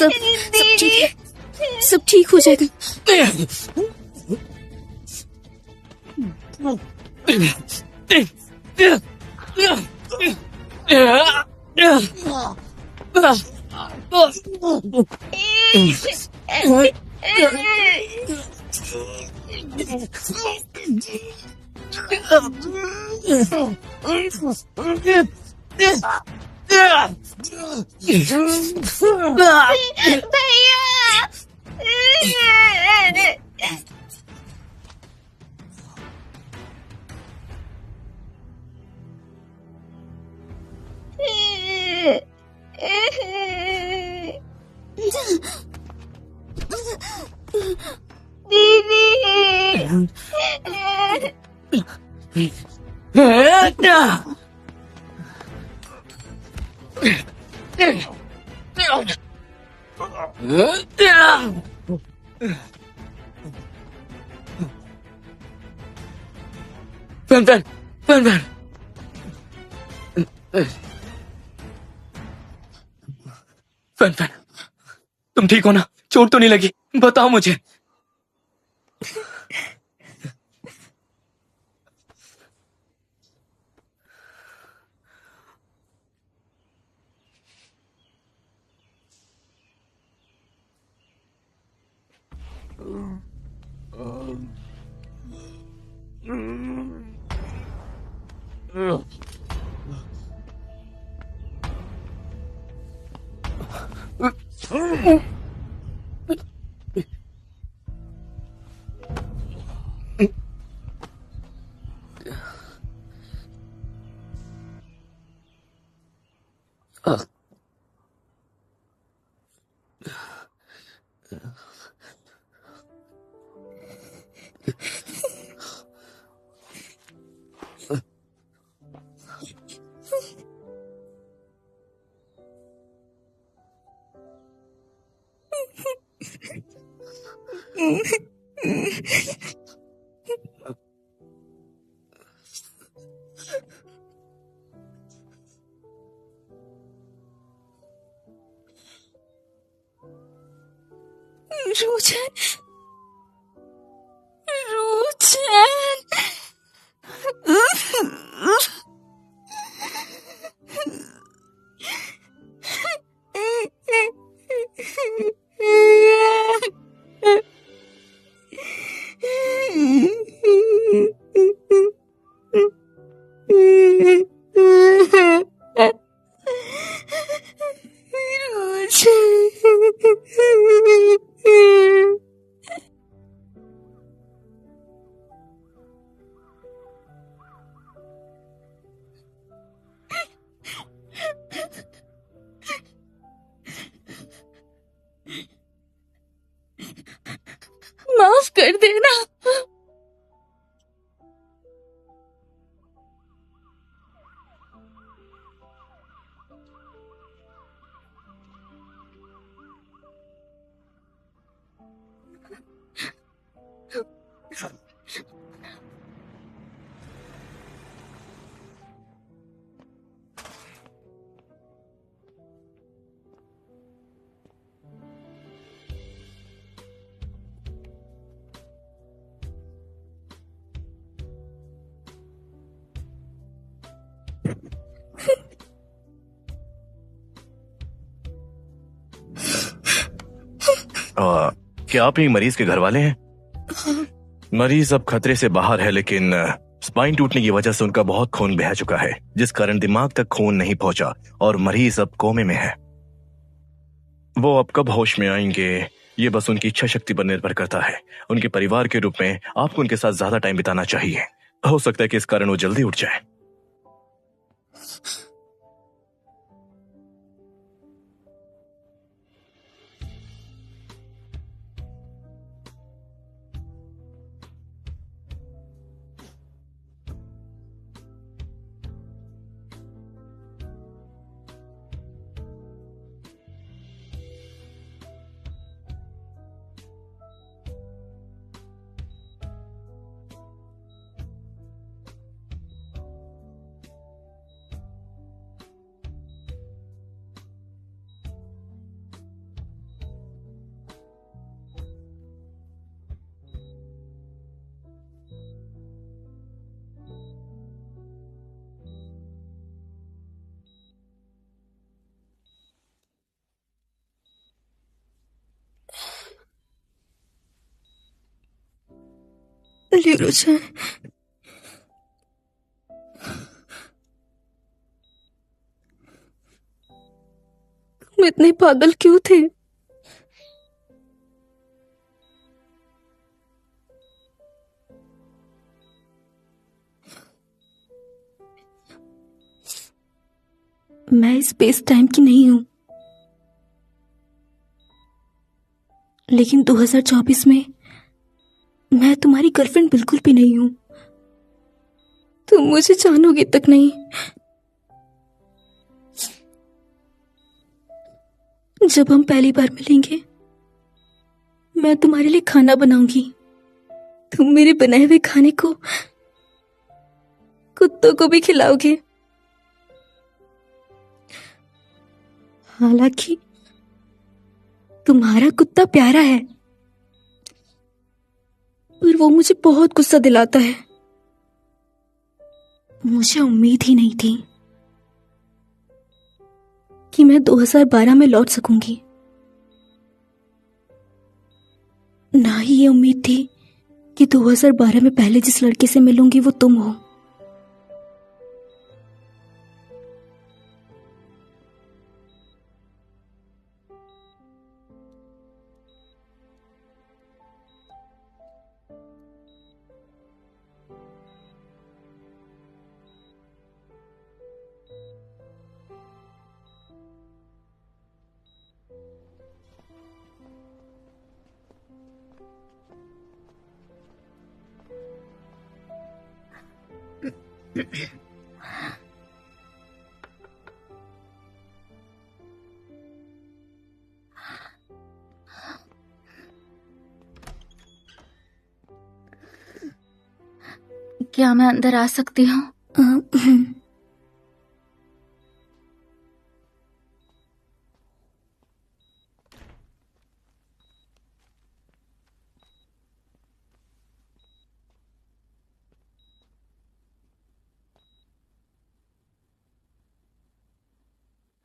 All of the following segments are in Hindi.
दीदी, दीदी। सब ठीक हो जाएगा। फैन, तुम ठीक हो ना? चोट तो नहीं लगी? बताओ मुझे। रोचन, रोचन। माफ कर देना। क्या आप ही मरीज के घर वाले हैं? मरीज अब खतरे से बाहर है, लेकिन स्पाइन टूटने की वजह से उनका बहुत खून बह चुका है, जिस कारण दिमाग तक खून नहीं पहुंचा और मरीज अब कोमे में है। वो अब कब होश में आएंगे ये बस उनकी इच्छा शक्ति पर निर्भर करता है। उनके परिवार के रूप में आपको उनके साथ ज्यादा टाइम बिताना चाहिए। हो सकता है कि इस कारण वो जल्दी उठ जाए। लीरोजा, तुम इतने पागल क्यों थे? मैं स्पेस टाइम की नहीं हूं, लेकिन 2024 में मैं तुम्हारी गर्लफ्रेंड बिल्कुल भी नहीं हूं। तुम मुझे जानोगे तक नहीं। जब हम पहली बार मिलेंगे, मैं तुम्हारे लिए खाना बनाऊंगी। तुम मेरे बनाए हुए खाने को कुत्तों को भी खिलाओगे। हालांकि तुम्हारा कुत्ता प्यारा है, पर वो मुझे बहुत गुस्सा दिलाता है। मुझे उम्मीद ही नहीं थी कि मैं 2012 में लौट सकूंगी। ना ही ये उम्मीद थी कि 2012 में पहले जिस लड़के से मिलूंगी वो तुम हो। क्या मैं अंदर आ सकती हूँ?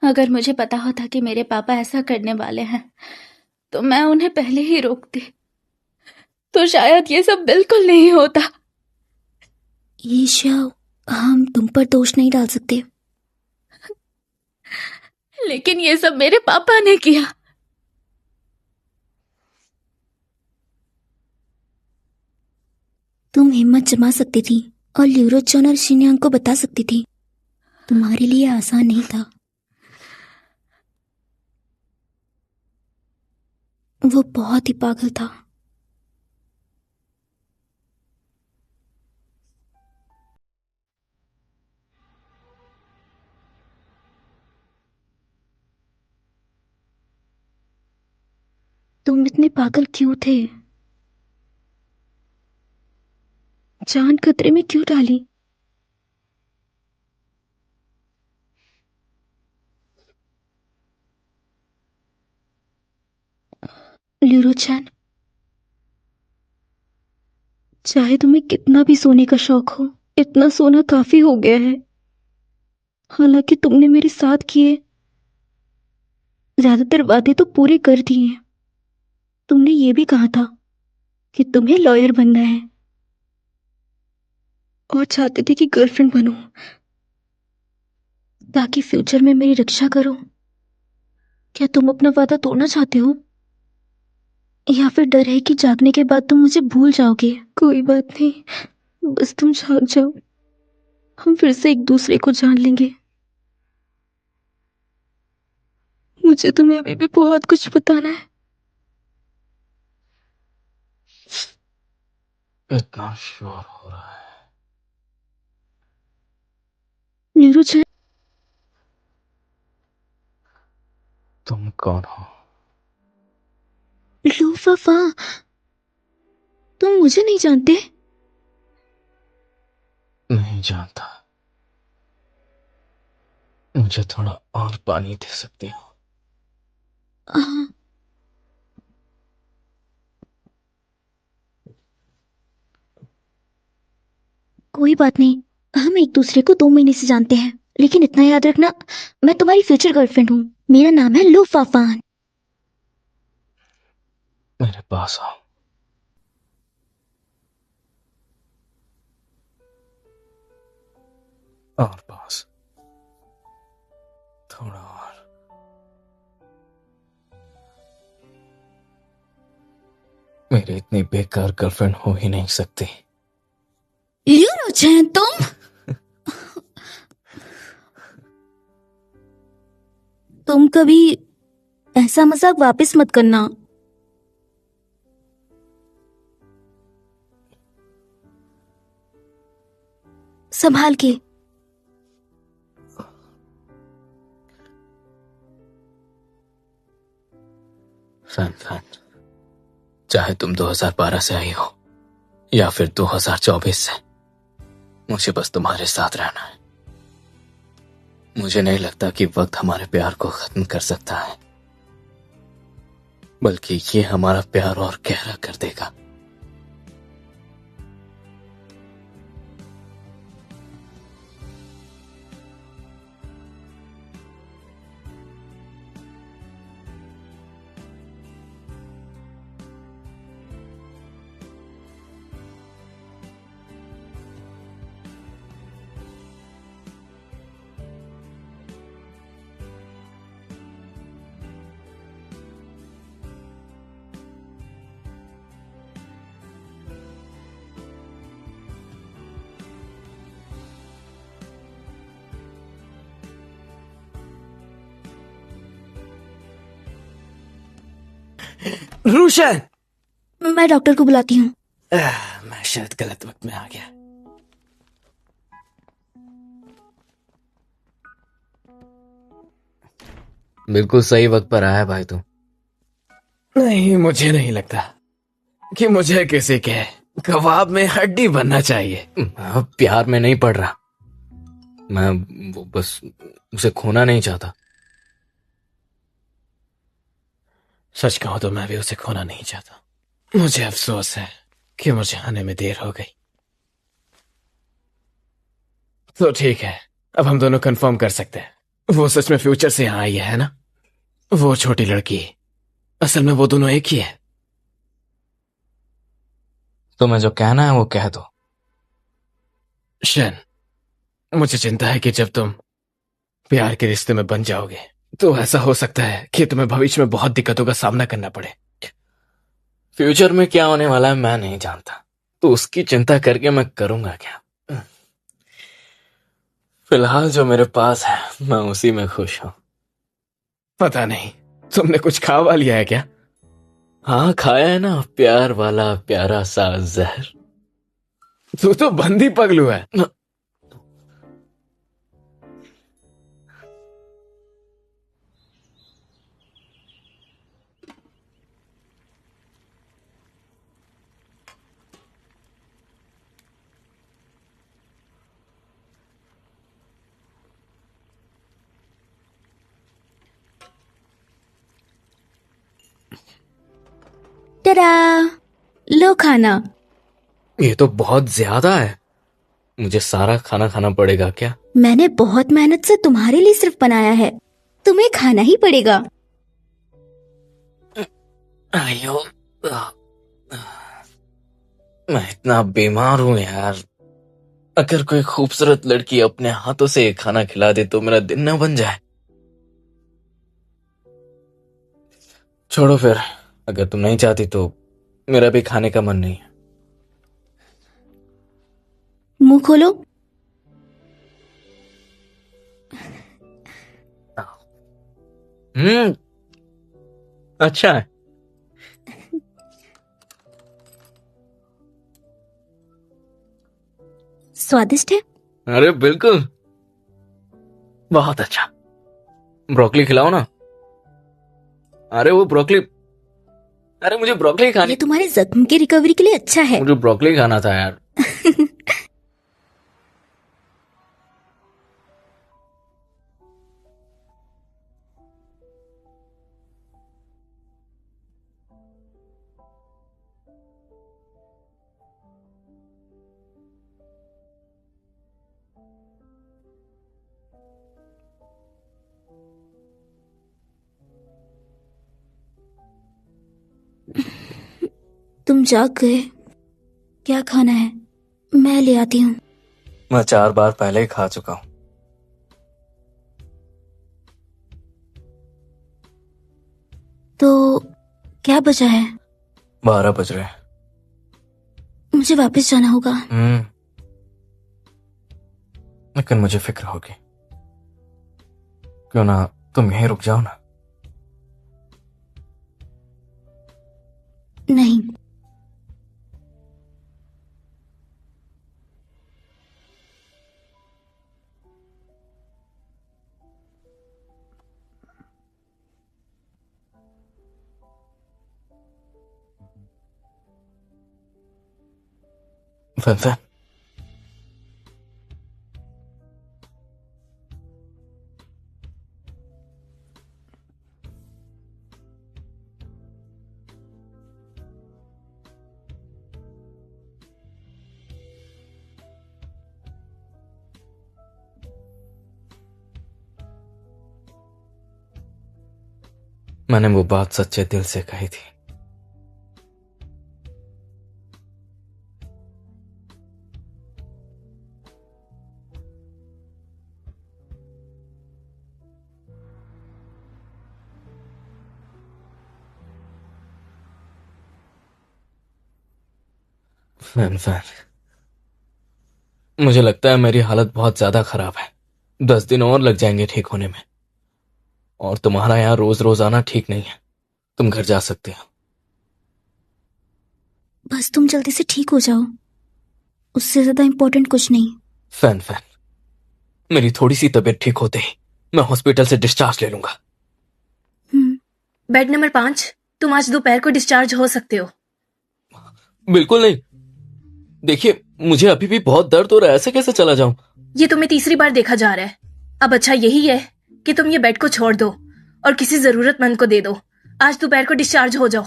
अगर मुझे पता होता कि मेरे पापा ऐसा करने वाले हैं तो मैं उन्हें पहले ही रोकती, तो शायद ये सब बिल्कुल नहीं होता। ईशा, हम तुम पर दोष नहीं डाल सकते। लेकिन ये सब मेरे पापा ने किया। तुम हिम्मत जमा सकती थी और ल्यूरोचॉन और शिन्यांग को बता सकती थी। तुम्हारे लिए आसान नहीं था। वो बहुत ही पागल था। तुम इतने पागल क्यों थे? जान खतरे में क्यों डाली? ल्यूरोचैन, चाहे तुम्हें कितना भी सोने का शौक हो, इतना सोना काफी हो गया है। हालांकि तुमने मेरे साथ किए ज्यादातर वादे तो पूरे कर दिए। तुमने ये भी कहा था कि तुम्हें लॉयर बनना है और चाहते थे कि गर्लफ्रेंड बनो ताकि फ्यूचर में मेरी रक्षा करो। क्या तुम अपना वादा तोड़ना चाहते हो, या फिर डर है कि जागने के बाद तुम मुझे भूल जाओगे? कोई बात नहीं, बस तुम जाग जाओ, हम फिर से एक दूसरे को जान लेंगे। मुझे तुम्हें अभी भी बहुत कुछ बताना है। इतना शोर हो रहा है। नीरज, तुम कौन हो? लूफाफा, तुम मुझे नहीं जानते? नहीं जानता। मुझे थोड़ा और पानी दे सकती हो? हाँ, कोई बात नहीं। हम एक दूसरे को 2 महीने से जानते हैं, लेकिन इतना याद रखना, मैं तुम्हारी फ्यूचर गर्लफ्रेंड हूँ। मेरा नाम है लूफाफान। मेरे पास आओ। और पास, थोड़ा और। मेरी इतनी बेकार गर्लफ्रेंड हो ही नहीं सकती। ये रोचे हैं तुम? तुम कभी ऐसा मजाक वापस मत करना। संभाल के। फैन फैन, चाहे तुम 2012 से आई हो या फिर 2024 से, मुझे बस तुम्हारे साथ रहना है। मुझे नहीं लगता कि वक्त हमारे प्यार को खत्म कर सकता है, बल्कि ये हमारा प्यार और गहरा कर देगा। रूशन, मैं डॉक्टर को बुलाती हूँ। मैं शायद गलत वक्त में आ गया। बिल्कुल सही वक्त पर आया भाई तू। नहीं, मुझे नहीं लगता कि मुझे किसी के कबाब में हड्डी बनना चाहिए। मैं प्यार में नहीं पड़ रहा, मैं वो बस उसे खोना नहीं चाहता। सच कहूं तो मैं भी उसे खोना नहीं चाहता। मुझे अफसोस है कि मुझे आने में देर हो गई। तो ठीक है, अब हम दोनों कंफर्म कर सकते हैं वो सच में फ्यूचर से यहाँ आई है ना? वो छोटी लड़की, असल में वो दोनों एक ही है। तुम्हें जो कहना है वो कह दो। शन, मुझे चिंता है कि जब तुम प्यार के रिश्ते में बन जाओगे तो ऐसा हो सकता है कि तुम्हें भविष्य में बहुत दिक्कतों का सामना करना पड़े। फ्यूचर में क्या होने वाला है मैं नहीं जानता, तो उसकी चिंता करके मैं करूंगा क्या? फिलहाल जो मेरे पास है मैं उसी में खुश हूं। पता नहीं, तुमने कुछ खा लिया है क्या? हाँ, खाया है ना, प्यार वाला प्यारा सा जहर। तू तो बंदी पगलू है। टडा, लो खाना। ये तो बहुत ज्यादा है, मुझे सारा खाना खाना पड़ेगा क्या? मैंने बहुत मेहनत से तुम्हारे लिए सिर्फ बनाया है, तुम्हें खाना ही पड़ेगा। अयो, मैं इतना बीमार हूं यार। अगर कोई खूबसूरत लड़की अपने हाथों से खाना खिला दे तो मेरा दिन न बन जाए। छोड़ो फिर, अगर तुम नहीं चाहती तो मेरा भी खाने का मन नहीं है। मुंह खोलो। अच्छा है। स्वादिष्ट है। अरे बिल्कुल, बहुत अच्छा। ब्रोकली खिलाओ ना। अरे वो ब्रोकली, अरे मुझे ब्रोकली खानी। ये तुम्हारे जख्म की रिकवरी के लिए अच्छा है। मुझे ब्रोकली खाना था यार। तुम जाग गए? क्या खाना है? मैं ले आती हूँ। मैं 4 बार पहले ही खा चुका हूं। तो क्या बचा है? 12 बज रहे हैं। मुझे वापस जाना होगा। लेकिन मुझे फिक्र होगी। क्यों ना तुम यहीं रुक जाओ ना। नहीं, फैन मैंने वो बात सच्चे दिल से कही थी। फैन मुझे लगता है मेरी हालत बहुत ज्यादा खराब है। 10 दिन और लग जाएंगे ठीक होने में। और तुम्हारा यहां रोज रोज आना ठीक नहीं है। तुम घर जा सकते हो। बस तुम जल्दी से ठीक हो जाओ, उससे ज्यादा इम्पोर्टेंट कुछ नहीं। फैन मेरी थोड़ी सी तबीयत ठीक होते ही मैं हॉस्पिटल से डिस्चार्ज ले लूंगा। बेड नंबर 5, तुम आज दोपहर को डिस्चार्ज हो सकते हो। बिल्कुल नहीं। देखिए, मुझे अभी भी बहुत दर्द हो रहा है। ऐसे कैसे चला जाऊं? ये तुम्हें तीसरी बार देखा जा रहा है। अब अच्छा यही है कि तुम ये बेड को छोड़ दो और किसी जरूरतमंद को दे दो। आज दोपहर को डिस्चार्ज हो जाओ।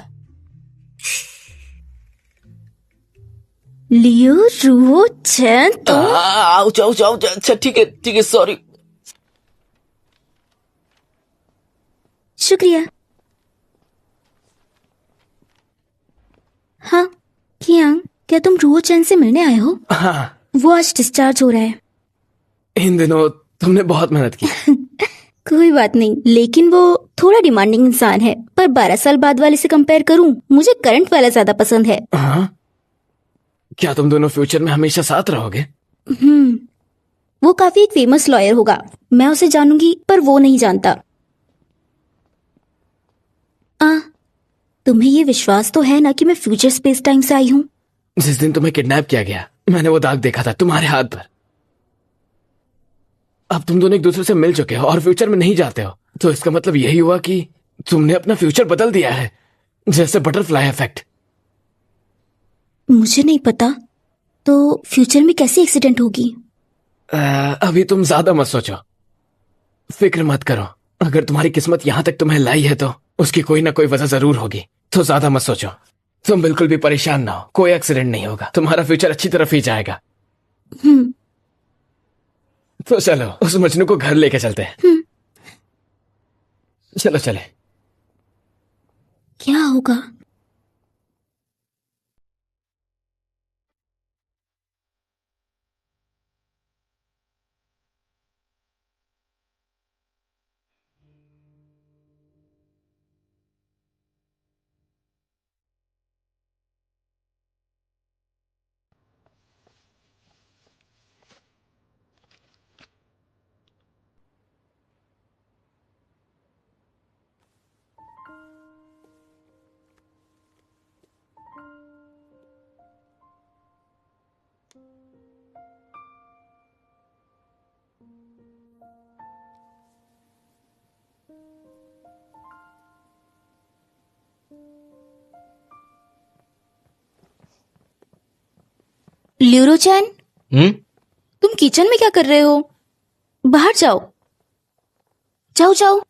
लियो रुओ चैन, तुम आउच आउच आउच। अच्छा ठीक है सॉरी। शुक्रिया। हाँ कियांग, क्या तुम रुओ चैन से मिलने आए हो? हाँ, वो आज डिस्चार्ज हो रहा है। इन दिनों तुमने बहुत मेहनत की। कोई बात नहीं, लेकिन वो थोड़ा डिमांडिंग इंसान है। पर 12 साल बाद वाले से कंपेयर करूं, मुझे करंट वाला ज्यादा पसंद है। हाँ, क्या तुम दोनों फ्यूचर में हमेशा साथ रहोगे? वो काफी एक फेमस लॉयर होगा। मैं उसे जानूंगी पर वो नहीं जानता। तुम्हें ये विश्वास तो है ना कि मैं फ्यूचर स्पेस टाइम से आई हूँ? जिस दिन तुम्हें किडनैप किया गया, मैंने वो दाग देखा था तुम्हारे हाथ पर। अब तुम दोनों एक दूसरे से मिल चुके हो और फ्यूचर में नहीं जाते हो, तो इसका मतलब यही हुआ कि तुमने अपना फ्यूचर बदल दिया है, जैसे बटरफ्लाई इफेक्ट। मुझे नहीं पता। तो फ्यूचर में कैसी एक्सीडेंट होगी? अभी तुम ज्यादा मत सोचो, फिक्र मत करो। अगर तुम्हारी किस्मत यहां तक तुम्हें लाई है तो उसकी कोई ना कोई वजह जरूर होगी। तो ज्यादा मत सोचो। तुम बिल्कुल भी परेशान ना हो, कोई एक्सीडेंट नहीं होगा। तुम्हारा फ्यूचर अच्छी तरफ ही जाएगा। तो चलो उस मजनू को घर लेके चलते हैं। चलो चले। क्या होगा? ल्यूरोचैन, तुम किचन में क्या कर रहे हो? बाहर जाओ, जाओ जाओ।